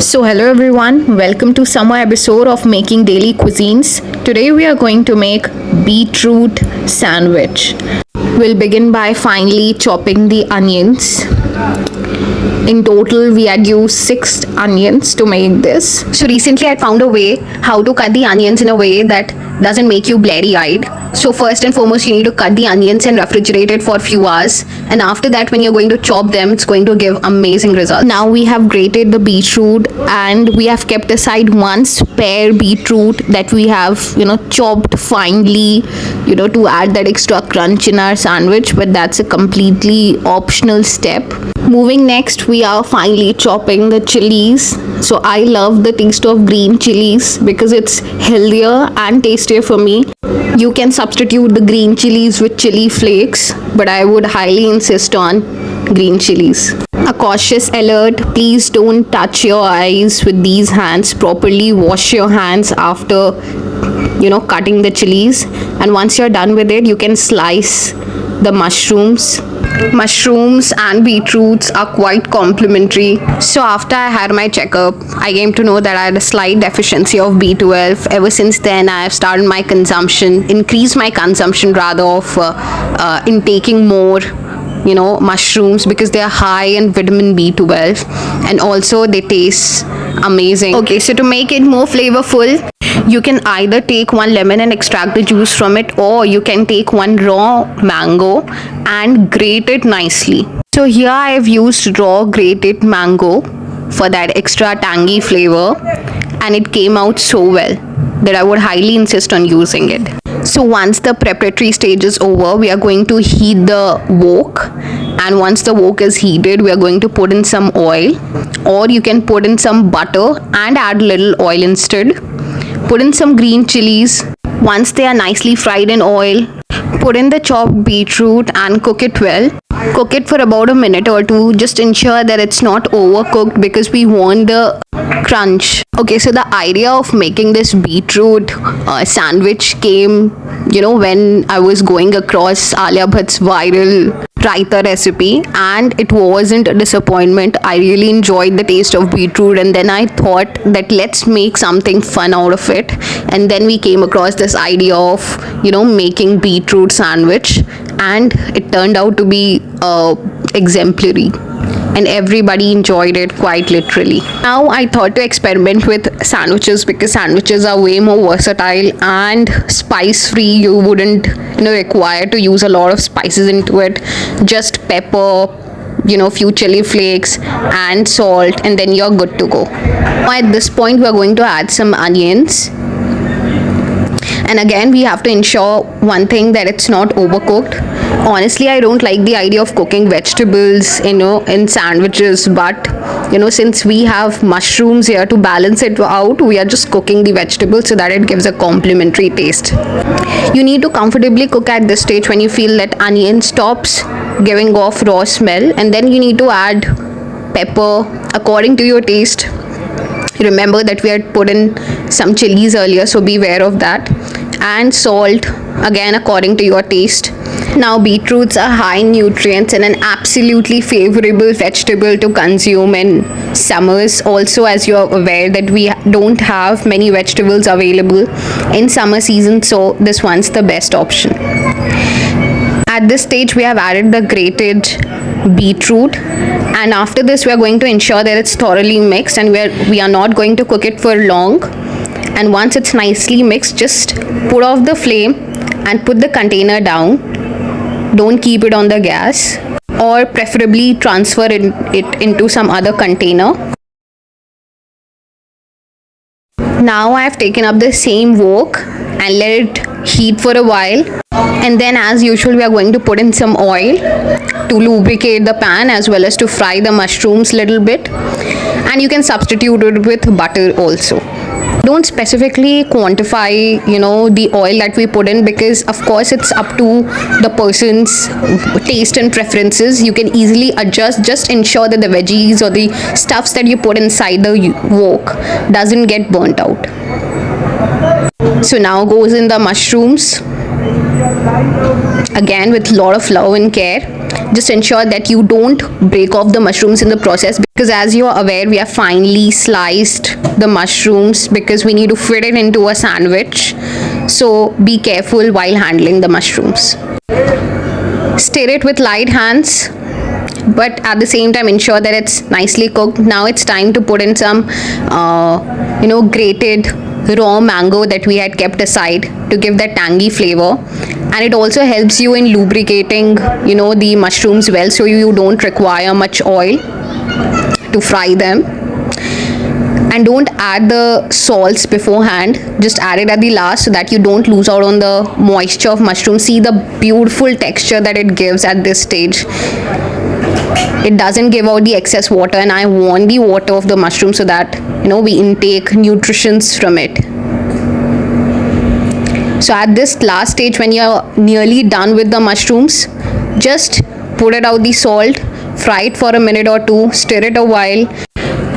So, hello everyone, welcome to summer episode of Making Daily Cuisines. Today we are going to make beetroot sandwich. We'll begin by finely chopping the onions. In total, we had used 6 onions to make this. So recently I found a way how to cut the onions in a way that doesn't make you blurry-eyed. So first and foremost, you need to cut the onions and refrigerate it for a few hours. And after that, when you're going to chop them, it's going to give amazing results. Now we have grated the beetroot and we have kept aside one spare beetroot that we have, chopped finely, to add that extra crunch in our sandwich. But that's a completely optional step. Moving next, we are finely chopping the chilies. So I love the taste of green chilies because it's healthier and tastier for me. You can substitute the green chilies with chili flakes, but I would highly insist on green chilies. A cautious alert, please don't touch your eyes with these hands. Properly wash your hands after cutting the chilies, and once you're done with it, you can slice the mushrooms. Mushrooms and beetroots are quite complementary. So after I had my checkup, I came to know that I had a slight deficiency of B12. Ever since then, I have started increased my consumption rather of intaking more mushrooms because they are high in vitamin B12 and also they taste amazing. Okay, so to make it more flavorful, you can either take one lemon and extract the juice from it, or you can take one raw mango and grate it nicely. So here I have used raw grated mango for that extra tangy flavor, and it came out so well that I would highly insist on using it. So once the preparatory stage is over, we are going to heat the wok, and once the wok is heated, we are going to put in some oil, or you can put in some butter and add little oil instead. Put in some green chilies. Once they are nicely fried in oil, put in the chopped beetroot and cook it well. Cook it for about a minute or two. Just ensure that it's not overcooked because we want the crunch. Okay, so the idea of making this beetroot sandwich came, when I was going across Alia Bhatt's viral raita recipe, and it wasn't a disappointment. I really enjoyed the taste of beetroot, and then I thought that let's make something fun out of it. And then we came across this idea of making beetroot sandwich, and it turned out to be exemplary, and everybody enjoyed it quite literally. Now I thought to experiment with sandwiches because sandwiches are way more versatile and spice free. You wouldn't require to use a lot of spices into it. Just pepper, few chili flakes and salt, and then you're good to go. Now at this point we are going to add some onions. And again, we have to ensure one thing, that it's not overcooked. Honestly, I don't like the idea of cooking vegetables, in sandwiches, but since we have mushrooms here to balance it out, we are just cooking the vegetables so that it gives a complementary taste. You need to comfortably cook at this stage when you feel that onion stops giving off raw smell, and then you need to add pepper according to your taste. Remember that we had put in some chilies earlier, so be aware of that. And salt, again according to your taste. Now beetroots are high in nutrients and an absolutely favorable vegetable to consume in summers. Also, as you are aware that we don't have many vegetables available in summer season, so this one's the best option. At this stage we have added the grated beetroot, and after this we are going to ensure that it's thoroughly mixed, and we are not going to cook it for long. And once it's nicely mixed, just put off the flame and put the container down. Don't keep it on the gas, or preferably transfer it into some other container. Now I have taken up the same wok and let it heat for a while, and then as usual we are going to put in some oil to lubricate the pan as well as to fry the mushrooms little bit, and you can substitute it with butter also. Don't specifically quantify the oil that we put in, because of course it's up to the person's taste and preferences. You can easily adjust. Just ensure that the veggies or the stuffs that you put inside the wok doesn't get burnt out. So now goes in the mushrooms. Again, with a lot of love and care. Just ensure that you don't break off the mushrooms in the process, because as you are aware, we have finely sliced the mushrooms because we need to fit it into a sandwich. So be careful while handling the mushrooms. Stir it with light hands, but at the same time ensure that it's nicely cooked. Now it's time to put in some grated raw mango that we had kept aside to give that tangy flavor, and it also helps you in lubricating the mushrooms well, so you don't require much oil to fry them. And don't add the salts beforehand, just add it at the last so that you don't lose out on the moisture of mushroom. See the beautiful texture that it gives at this stage. It doesn't give out the excess water, and I want the water of the mushroom so that we intake nutrients from it. So at this last stage, when you're nearly done with the mushrooms, just put it out the salt, fry it for a minute or two, stir it a while,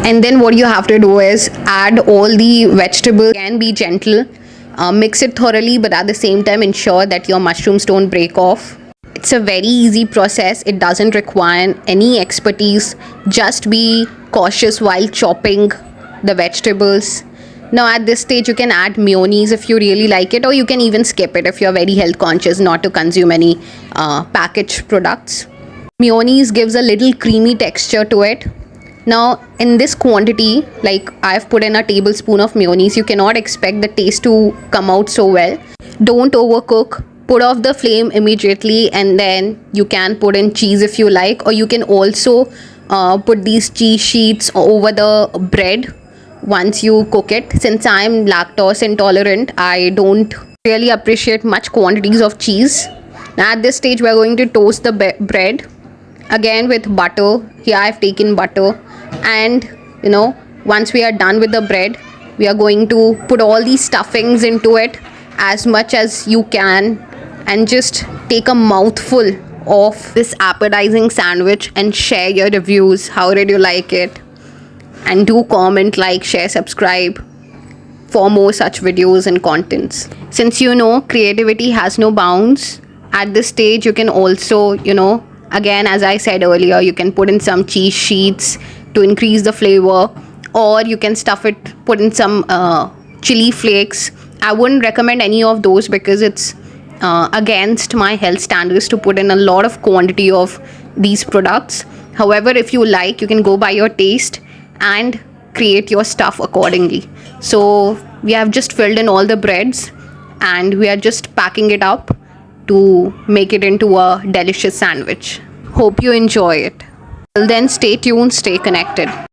and then what you have to do is add all the vegetables. Again, be gentle, mix it thoroughly, but at the same time ensure that your mushrooms don't break off. It's a very easy process. It doesn't require any expertise. Just be cautious while chopping the vegetables. Now at this stage you can add mayonnaise if you really like it, or you can even skip it if you're very health conscious not to consume any packaged products. Mayonnaise gives a little creamy texture to it. Now in this quantity, like I've put in a tablespoon of mayonnaise, you cannot expect the taste to come out so well. Don't overcook. Put off the flame immediately, and then you can put in cheese if you like, or you can also put these cheese sheets over the bread once you cook it. Since I'm lactose intolerant, I don't really appreciate much quantities of cheese. Now at this stage we're going to toast the bread again with butter. Here I've taken butter, and once we are done with the bread, we are going to put all these stuffings into it as much as you can, and just take a mouthful of this appetizing sandwich and share your reviews. How did you like it? And do comment, like, share, subscribe for more such videos and contents. Since creativity has no bounds, at this stage you can also again, as I said earlier, you can put in some cheese sheets to increase the flavor, or you can put in some chili flakes. I wouldn't recommend any of those because it's against my health standards to put in a lot of quantity of these products. However, if you like, you can go by your taste and create your stuff accordingly. So we have just filled in all the breads, and we are just packing it up to make it into a delicious sandwich. Hope you enjoy it. Till then, stay tuned, stay connected.